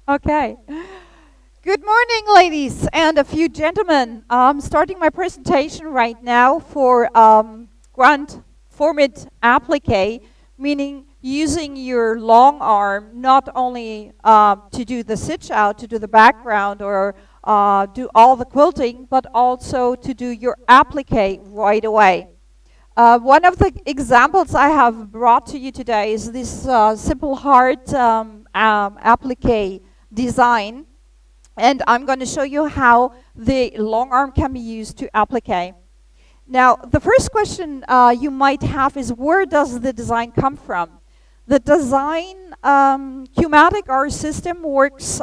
Okay. Good morning, ladies and a few gentlemen. I'm starting my presentation right now for grand format applique, meaning using your long arm not only to do the stitch out, to do the background or do all the quilting, but also to do your applique right away. One of the examples I have brought to you today is this simple heart applique design, and I'm going to show you how the long arm can be used to applique. Now, the first question you might have is, where does the design come from? The design, Q-matic, our system, works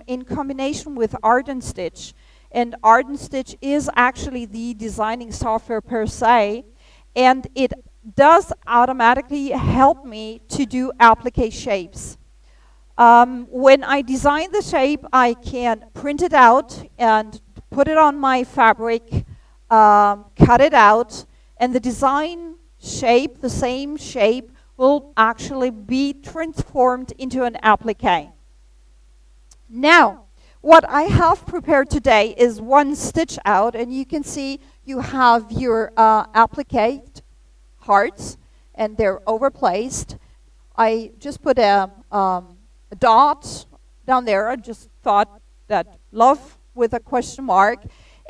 in combination with Ardent Stitch, and Ardent Stitch is actually the designing software per se, and it does automatically help me to do applique shapes. When I design the shape, I can print it out and put it on my fabric, cut it out, and the design shape, the same shape, will actually be transformed into an applique. Now, what I have prepared today is one stitch out, and you can see you have your applique hearts, and they're overplaced. I just put a dot down there. I just thought that love with a question mark.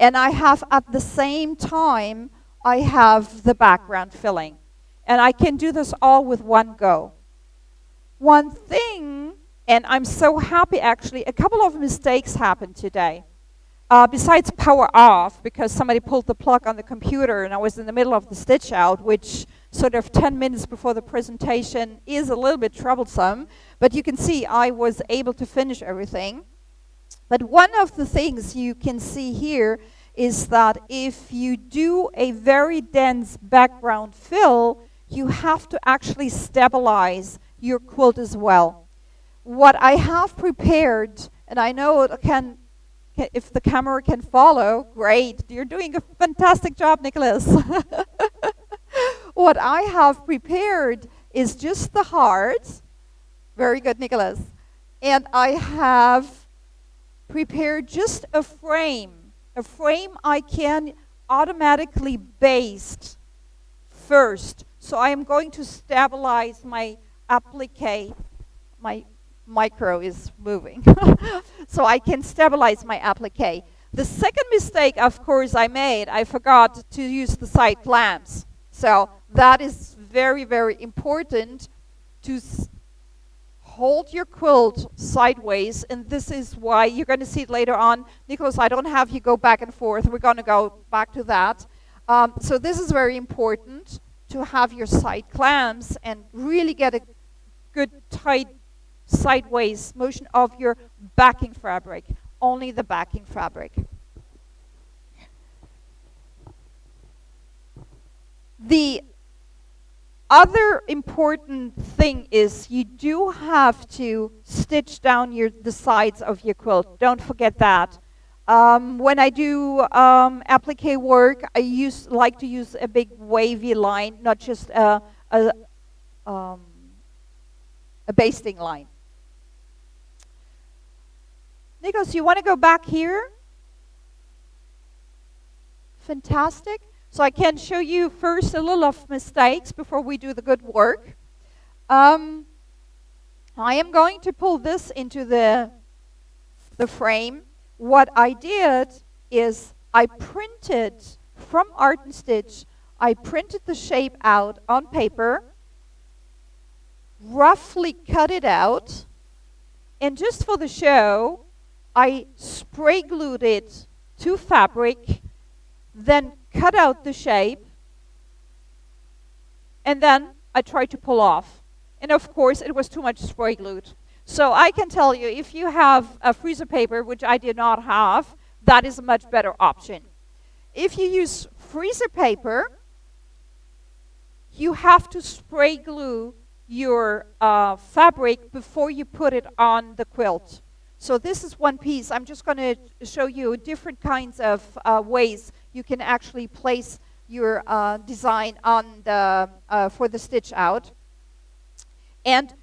And I have at the same time, I have the background filling. And I can do this all with one go. One thing, and I'm so happy actually, a couple of mistakes happened today. Besides power off, because somebody pulled the plug on the computer and I was in the middle of the stitch out, which sort of 10 minutes before the presentation is a little bit troublesome, but you can see I was able to finish everything. But one of the things you can see here is that if you do a very dense background fill, you have to actually stabilize your quilt as well. What I have prepared, and I know it can, if the camera can follow, great. You're doing a fantastic job, Nicholas. What I have prepared is just the heart. Very good, Nicholas. And I have prepared just a frame. A frame I can automatically baste first. So I am going to stabilize my applique. My micro is moving. So I can stabilize my applique. The second mistake, of course, I made, I forgot to use the side clamps. So that is very, very important to hold your quilt sideways, and this is why you're going to see it later on. Nicholas, I don't have you go back and forth. We're going to go back to that. So this is very important to have your side clamps and really get a good tight sideways motion of your backing fabric, only the backing fabric. The other important thing is you do have to stitch down the sides of your quilt. Don't forget that. When I do applique work, I like to use a big wavy line, not just a basting line. Nicholas, you want to go back here? Fantastic. So I can show you first a little of mistakes before we do the good work. I am going to pull this into the frame. What I did is I printed from Ardent Stitch, I printed the shape out on paper, roughly cut it out, and just for the show, I spray glued it to fabric, then cut out the shape, and then I tried to pull off. And of course, it was too much spray glued. So I can tell you, if you have a freezer paper, which I did not have, that is a much better option. If you use freezer paper, you have to spray glue your fabric before you put it on the quilt. So this is one piece. I'm just going to show you different kinds of ways you can actually place your design on the for the stitch out. And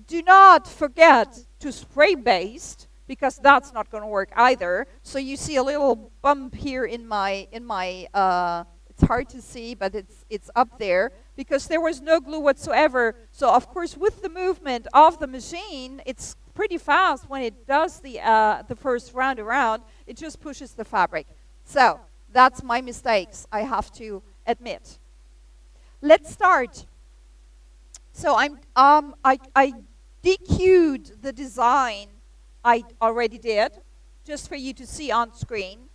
do not forget to spray baste, because that's not going to work either. So you see a little bump here in my it's hard to see, but it's up there, because there was no glue whatsoever. So of course, with the movement of the machine, it's pretty fast when it does the first round around. It just pushes the fabric. So that's my mistakes, I have to admit. Let's start. So I DQ'd the design I already did, just for you to see on screen.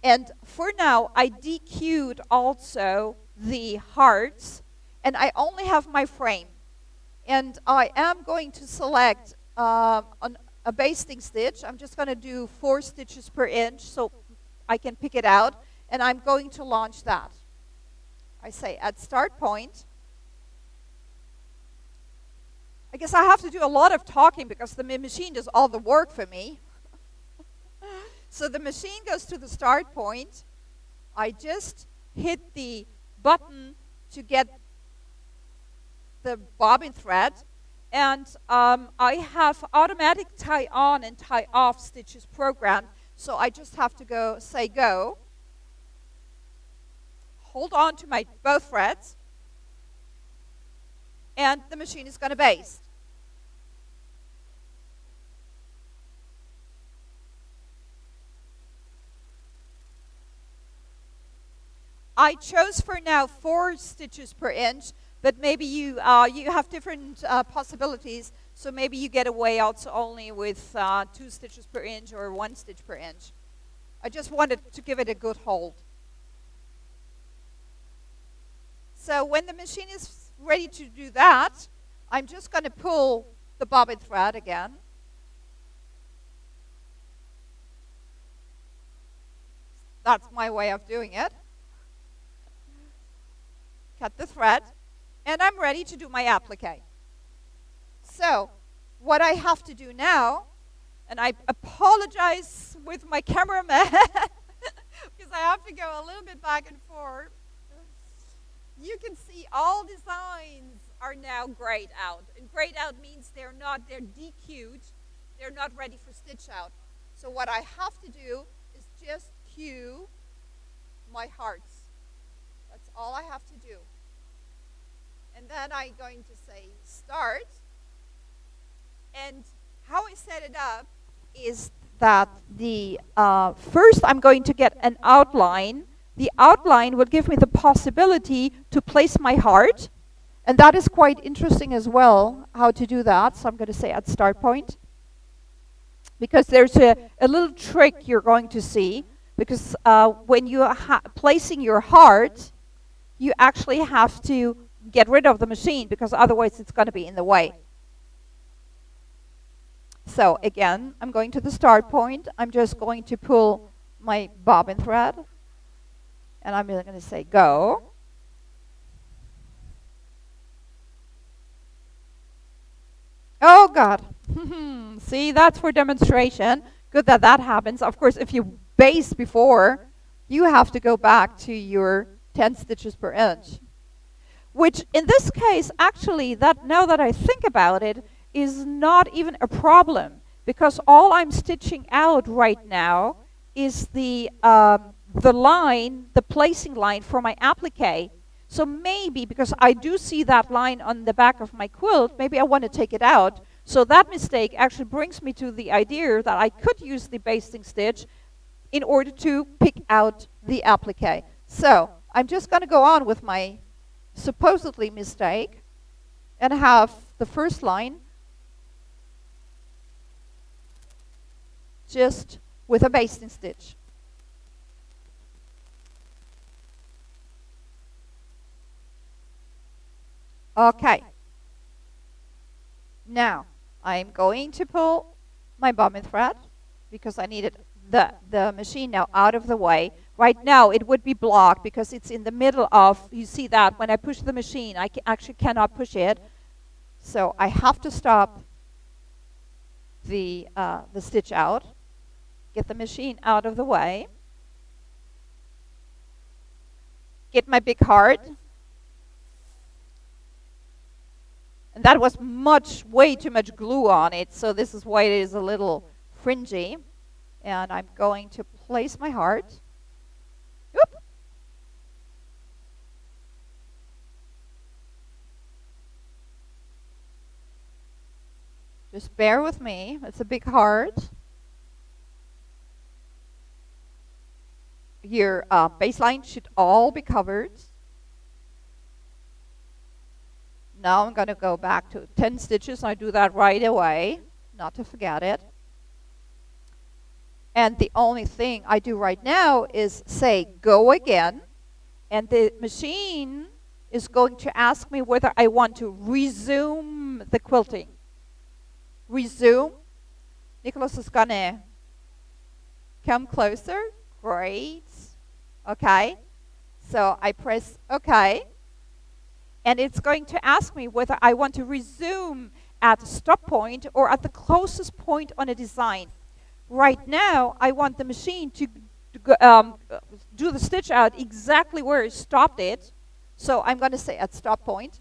And for now, I DQ'd also the hearts, and I only have my frame. And I am going to select a basting stitch. I'm just going to do 4 stitches per inch so I can pick it out, and I'm going to launch that. I say at start point. I guess I have to do a lot of talking because the machine does all the work for me. So the machine goes to the start point. I just hit the button to get the bobbin thread, and I have automatic tie on and tie off stitches programmed. So I just have to say go. Hold on to my both threads, and the machine is going to baste. I chose for now 4 stitches per inch, but maybe you have different possibilities. So maybe you get away also only with 2 stitches per inch or 1 stitch per inch. I just wanted to give it a good hold. So when the machine is ready to do that, I'm just going to pull the bobbin thread again. That's my way of doing it. Cut the thread, and I'm ready to do my applique. So what I have to do now, and I apologize with my cameraman because I have to go a little bit back and forth. You can see all designs are now grayed out, and grayed out means they're DQ'd, they're not ready for stitch out. So what I have to do is just cue my hearts. That's all I have to do. And then I'm going to say start. And how I set it up is that the first I'm going to get an outline. The outline will give me the possibility to place my heart. And that is quite interesting as well, how to do that. So I'm going to say at start point. Because there's a little trick you're going to see. Because when you're placing your heart, you actually have to get rid of the machine, because otherwise it's going to be in the way. So again, I'm going to the start point. I'm just going to pull my bobbin thread, and I'm going to say go. Oh God. See, that's for demonstration. Good that that happens. Of course, if you baste before, you have to go back to your 10 stitches per inch. Which in this case, actually, now that I think about it, is not even a problem, because all I'm stitching out right now is the line, the placing line for my applique. So maybe, because I do see that line on the back of my quilt, maybe I want to take it out. So that mistake actually brings me to the idea that I could use the basting stitch in order to pick out the applique. So I'm just going to go on with my supposedly mistake and have the first line just with a basting stitch. Okay. Now I'm going to pull my bobbin thread because I needed the machine now out of the way. Right now it would be blocked because it's in the middle of, you see that when I push the machine I actually cannot push it. So I have to stop the stitch out, get the machine out of the way, get my big heart, And that was way too much glue on it, so this is why it is a little fringy. And I'm going to place my heart. Oop. Just bear with me. It's a big heart. Your baseline should all be covered. Now I'm going to go back to 10 stitches. I do that right away, not to forget it. And the only thing I do right now is say go again. And the machine is going to ask me whether I want to resume the quilting. Resume. Nicholas is going to come closer. Great. Okay. So I press OK. And it's going to ask me whether I want to resume at the stop point or at the closest point on a design. Right now, I want the machine to do the stitch out exactly where it stopped it. So I'm going to say at stop point.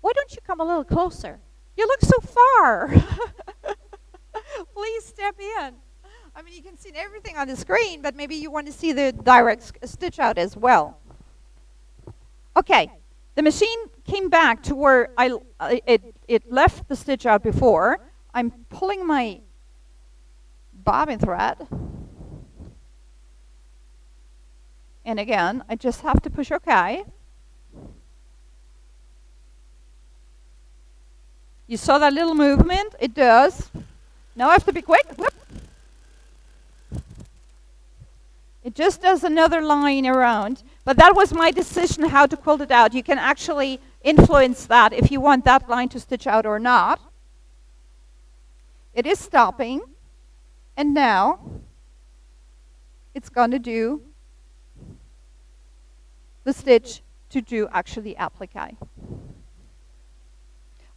Why don't you come a little closer? You look so far. Please step in. I mean, you can see everything on the screen, but maybe you want to see the direct stitch out as well. Okay, the machine came back to where it left the stitch out before. I'm pulling my bobbin thread. And again, I just have to push OK. You saw that little movement? It does. Now I have to be quick. Whoop. It just does another line around. But that was my decision how to quilt it out. You can actually influence that if you want that line to stitch out or not. It is stopping. And now it's going to do the stitch to do actually applique.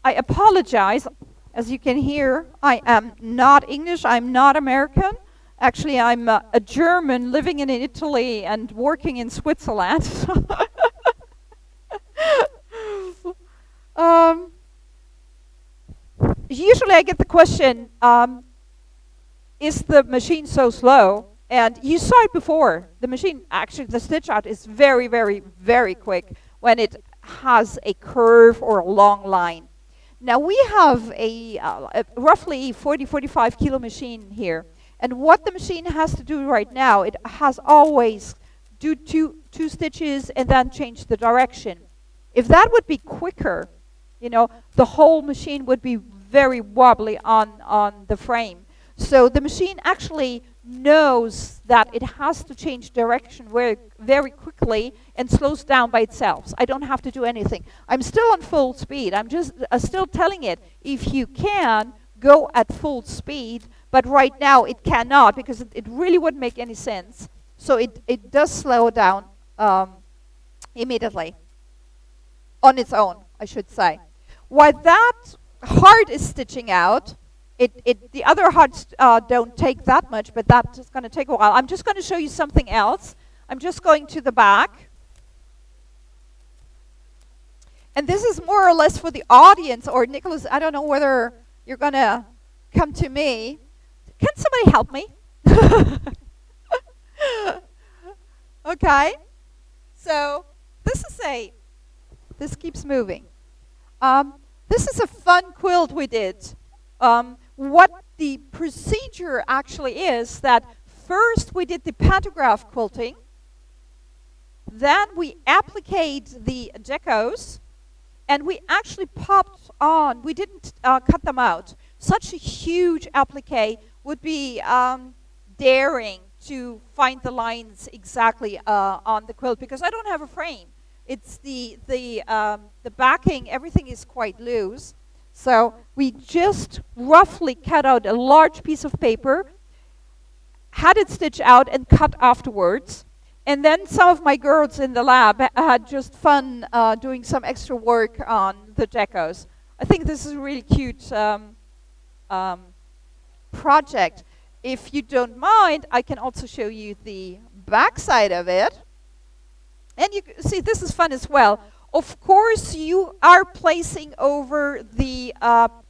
I apologize. As you can hear, I am not English. I'm not American. Actually, I'm a German living in Italy and working in Switzerland. Usually I get the question, is the machine so slow? And you saw it before. The machine, actually, the stitch out is very, very, very quick when it has a curve or a long line. Now we have a roughly 40-45 kilo machine here. And what the machine has to do right now, it has always do two stitches and then change the direction. If that would be quicker, you know, the whole machine would be very wobbly on the frame. So the machine actually knows that it has to change direction very, very quickly and slows down by itself. So I don't have to do anything. I'm still on full speed. I'm just still telling it, if you can, go at full speed. But right now it cannot because it really wouldn't make any sense. So it does slow down immediately. On its own, I should say. While that heart is stitching out, the other hearts don't take that much, but that's going to take a while. I'm just going to show you something else. I'm just going to the back. And this is more or less for the audience, or Nicholas, I don't know whether you're going to come to me. Can somebody help me? Okay. So this keeps moving. This is a fun quilt we did. What the procedure actually is that first we did the pantograph quilting, then we appliqued the decos, and we actually popped on, we didn't cut them out. Such a huge applique would be daring to find the lines exactly on the quilt because I don't have a frame. It's the backing, everything is quite loose. So we just roughly cut out a large piece of paper, had it stitched out and cut afterwards. And then some of my girls in the lab had just fun doing some extra work on the decos. I think this is a really cute project. If you don't mind, I can also show you the back side of it. And you see, this is fun as well. Of course, you are placing over the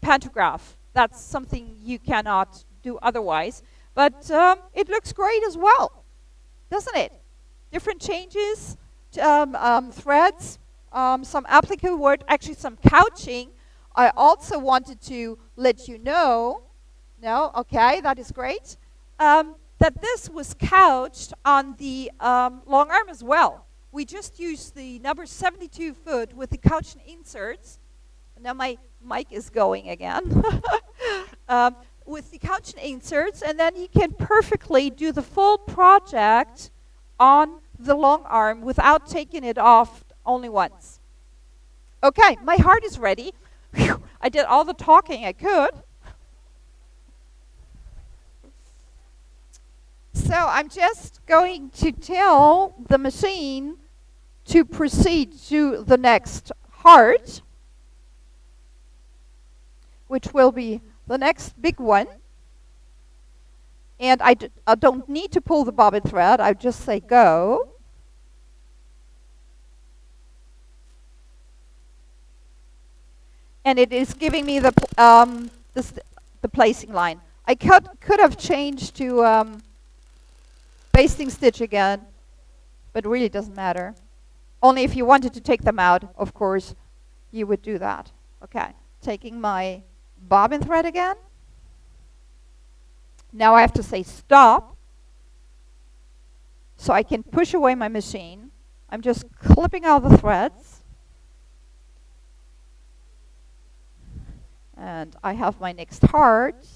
pantograph. That's something you cannot do otherwise. But it looks great as well, doesn't it? Different changes, threads, some applique work, actually some couching. I also wanted to let you know, okay, that is great, that this was couched on the long arm as well. We just used the number 72 foot with the couch inserts. Now my mic is going again. With the couch inserts, and then you can perfectly do the full project on the long arm without taking it off only once. Okay, my heart is ready. Whew, I did all the talking I could. So I'm just going to tell the machine to proceed to the next heart, which will be the next big one. And I don't need to pull the bobbin thread. I just say go. And it is giving me the placing line. I could have changed to basting stitch again, but it really doesn't matter. Only if you wanted to take them out, of course, you would do that. Okay, taking my bobbin thread again. Now I have to say stop, so I can push away my machine. I'm just clipping out the threads. And I have my next heart.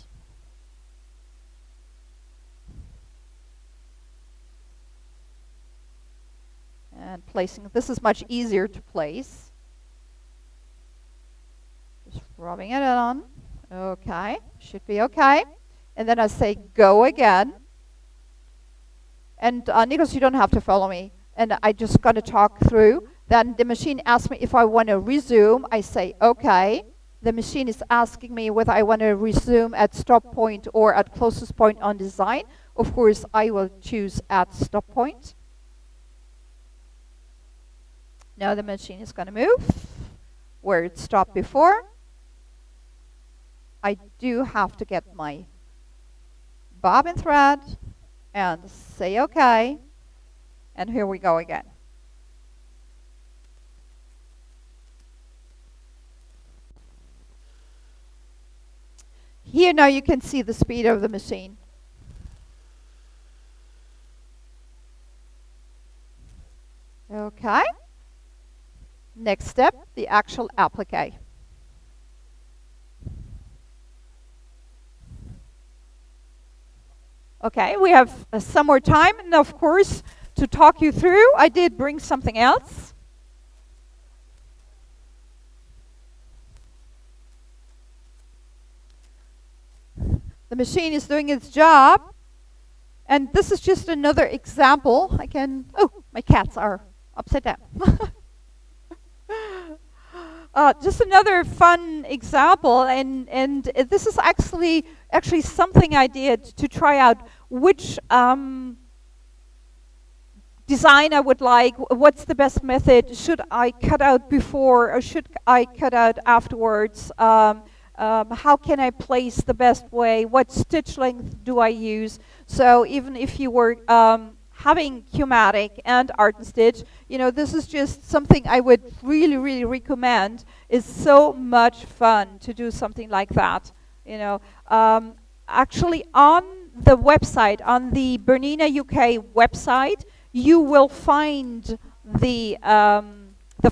And placing, this is much easier to place. Just rubbing it on. Okay, should be okay. And then I say go again. And Nikos, you don't have to follow me. And I just got to talk through. Then the machine asks me if I want to resume. I say okay. The machine is asking me whether I want to resume at stop point or at closest point on design. Of course, I will choose at stop point. Now the machine is going to move where it stopped before. I do have to get my bobbin thread and say okay. And here we go again. Here now you can see the speed of the machine. Okay. Next step, the actual applique. Okay, we have some more time, and of course, to talk you through, I did bring something else. The machine is doing its job, and this is just another example. Oh, my cats are upside down. Just another fun example, and this is actually something I did to try out which design I would like. What's the best method? Should I cut out before or should I cut out afterwards? How can I place the best way? What stitch length do I use? So even if you were having Q-matic and art and stitch, this is just something I would really, really recommend. It's so much fun to do something like that. Actually on the website, on the Bernina UK website, you will find the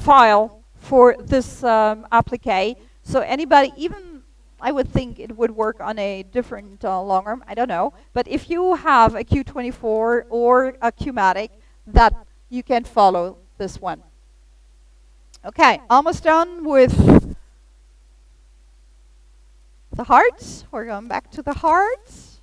file for this applique. So anybody, even I would think it would work on a different long arm, I don't know. But if you have a Q24 or a Q-matic, that you can follow this one. Okay, almost done with the hearts. We're going back to the hearts.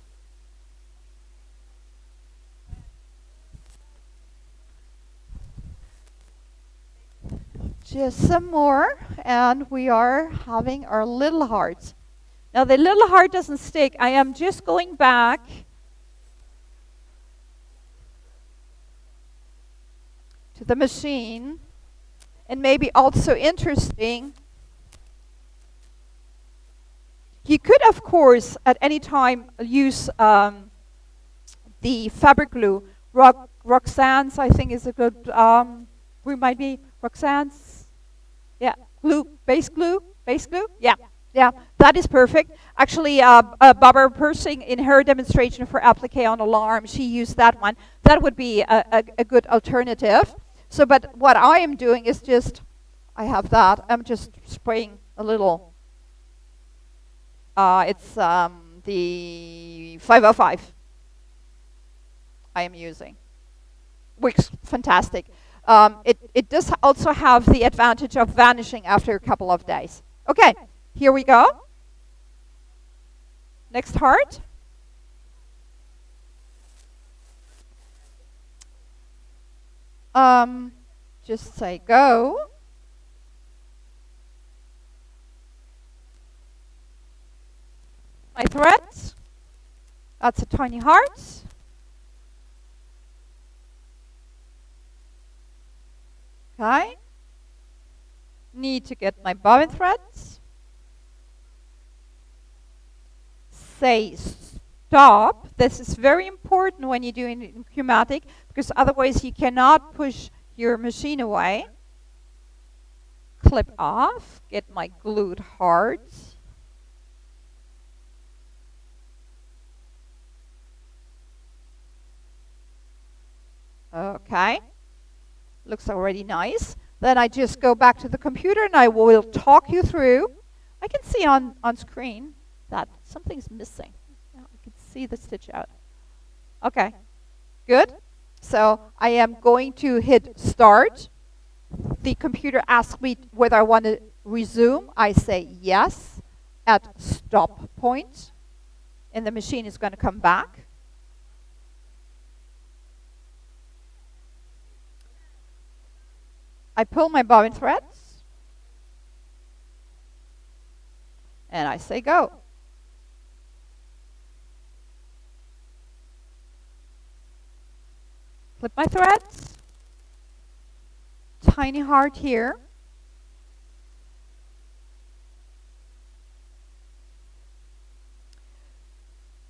Just some more, and we are having our little hearts. Now the little heart doesn't stick. I am just going back to the machine And maybe also interesting, you could, of course, at any time use the fabric glue. Roxanne's, I think, is a good, remind me, Roxanne's, yeah, glue, base glue, yeah. Yeah, that is perfect. Actually, Barbara Persing, in her demonstration for appliqué on Longarm, she used that one. That would be a good alternative. So, but what I am doing is just, I have that. I'm just spraying a little. It's the 505 I am using. Works fantastic. It does also have the advantage of vanishing after a couple of days. Okay. Here we go. Next heart. Just say go. My threads. That's a tiny heart. Okay. Need to get my bobbin threads. Say stop. This is very important when you're doing it in Q-matic, because otherwise you cannot push your machine away. Clip off. Get my glued hearts. Okay. Looks already nice. Then I just go back to the computer and I will talk you through. I can see on screen that something's missing. Yeah, I can see the stitch out. Okay, good. So I am going to hit start. The computer asks me whether I want to resume. I say yes at stop point, and the machine is going to come back. I pull my bobbin threads, and I say go. Clip my threads, tiny heart here.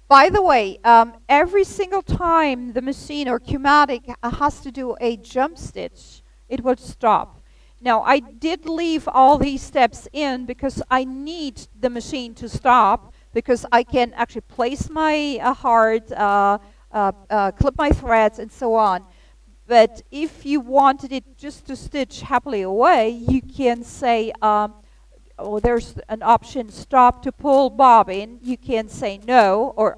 By the way, every single time the machine or Q-matic has to do a jump stitch, it will stop. Now, I did leave all these steps in because I need the machine to stop, because I can actually place my heart, clip my threads, and so on. But if you wanted it just to stitch happily away, you can say, oh, there's an option, stop to pull bobbin. You can say no, or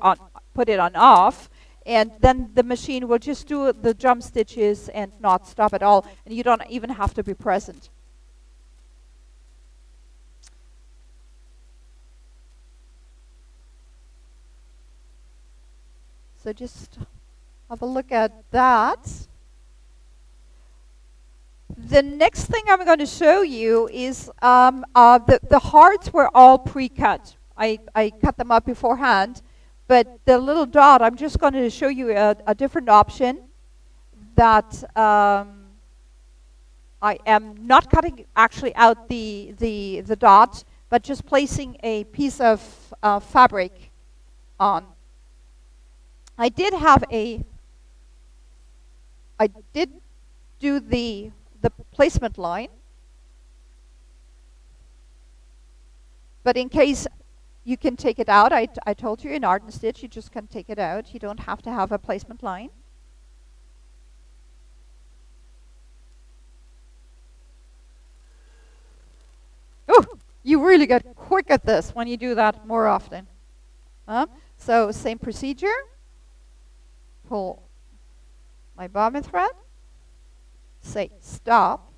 put it on off, and then the machine will just do the jump stitches and not stop at all, and you don't even have to be present. So just have a look at that. The next thing I'm going to show you is the hearts were all pre-cut. I cut them up beforehand, but the little dot, I'm just going to show you a different option that I am not cutting actually out the dot, but just placing a piece of fabric on. I did do the placement line, but in case you can take it out, I told you in Art and Stitch you just can take it out. You don't have to have a placement line. Oh, you really get quick at this when you do that more often. So same procedure. Pull my bobbin thread, say stop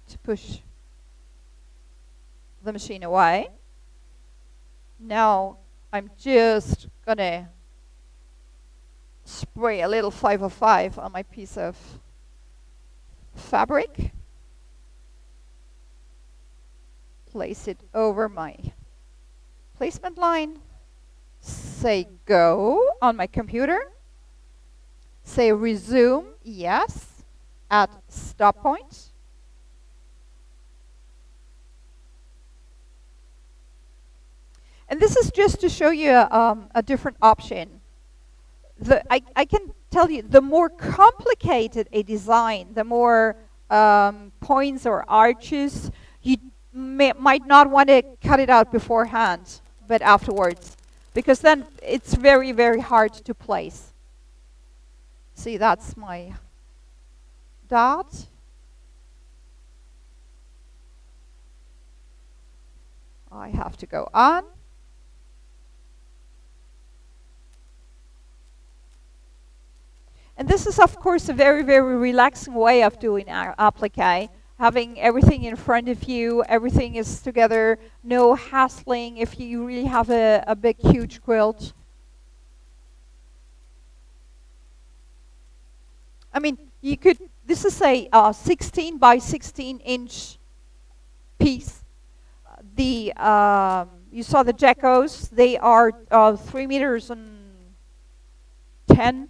to push the machine away. Now I'm just gonna spray a little 505 on my piece of fabric, place it over my placement line, say go on my computer, say resume, yes, at stop point, And this is just to show you a different option. I can tell you, the more complicated a design, the more points or arches, you might not want to cut it out beforehand, but afterwards, because then it's very, very hard to place. See, that's my dot. I have to go on. And this is, of course, a very, very relaxing way of doing our applique. Having everything in front of you, everything is together, no hassling if you really have a big, huge quilt. I mean, you could, this is a 16 by 16 inch piece. You saw the geckos, they are 3 meters and 10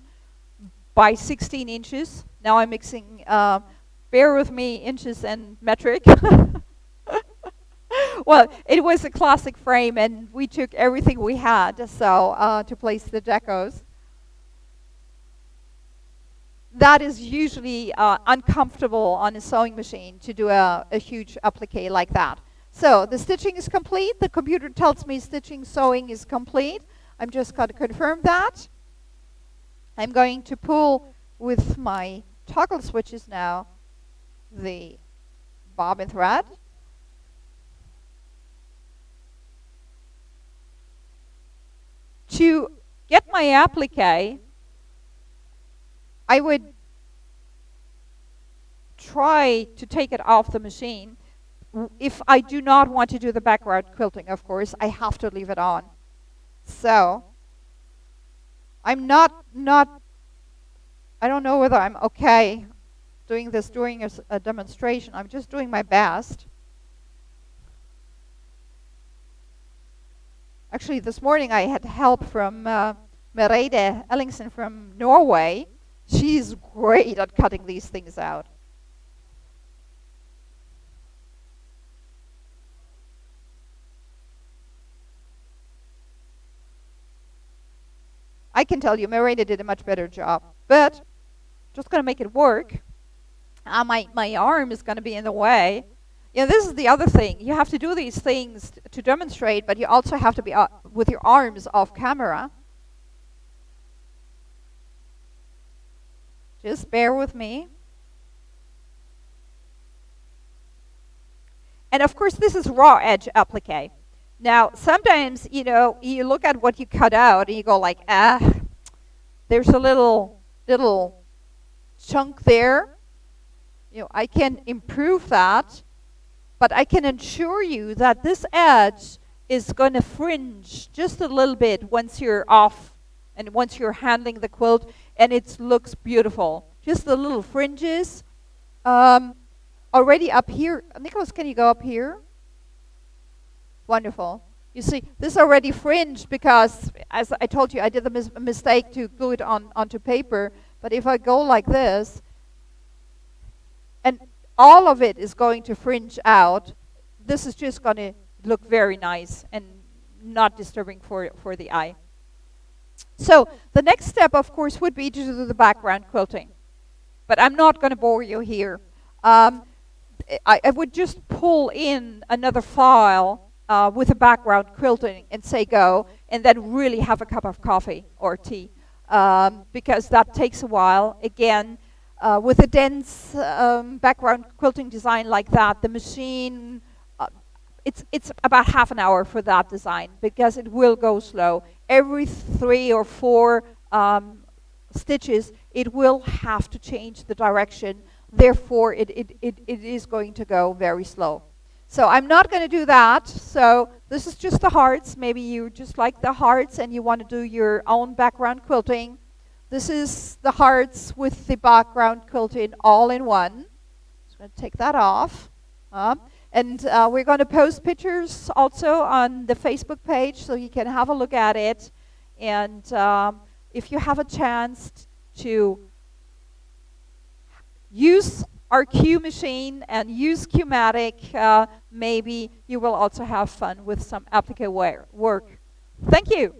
by 16 inches. Now I'm mixing, bear with me, inches and metric. Well, it was a classic frame and we took everything we had so to place the geckos. That is usually uncomfortable on a sewing machine to do a huge applique like that. So the stitching is complete. The computer tells me stitching, sewing is complete. I'm just going to confirm that. I'm going to pull with my toggle switches now the bobbin thread. To get my applique, I would try to take it off the machine. If I do not want to do the background quilting, of course, I have to leave it on. So, I'm not, I don't know whether I'm okay doing this during a demonstration. I'm just doing my best. Actually, this morning I had help from Merete Ellingsen from Norway. She's great at cutting these things out. I can tell you, Merete did a much better job, but just going to make it work. My arm is going to be in the way. You know, this is the other thing. You have to do these things to demonstrate, but you also have to be with your arms off camera. Just bear with me. And of course, this is raw edge applique. Now, sometimes, you know, you look at what you cut out and you go like, there's a little chunk there. You know, I can improve that, but I can assure you that this edge is going to fringe just a little bit once you're off and once you're handling the quilt, and it looks beautiful. Just the little fringes. Already up here, Nicholas, can you go up here? Wonderful. You see, this already fringed because, as I told you, I did the mistake to glue it onto paper. But if I go like this, and all of it is going to fringe out, this is just going to look very nice and not disturbing for the eye. So the next step, of course, would be to do the background quilting. But I'm not going to bore you here. I would just pull in another file with a background quilting and say go, and then really have a cup of coffee or tea, because that takes a while. Again, with a dense background quilting design like that, the machine, it's about half an hour for that design because it will go slow. Every 3 or 4 stitches, it will have to change the direction. Therefore, it is going to go very slow. So I'm not going to do that. So this is just the hearts. Maybe you just like the hearts and you want to do your own background quilting. This is the hearts with the background quilting all in one. Just going to take that off. And we're going to post pictures also on the Facebook page so you can have a look at it. And if you have a chance to use our Q machine and use Q-matic, maybe you will also have fun with some applique work. Thank you.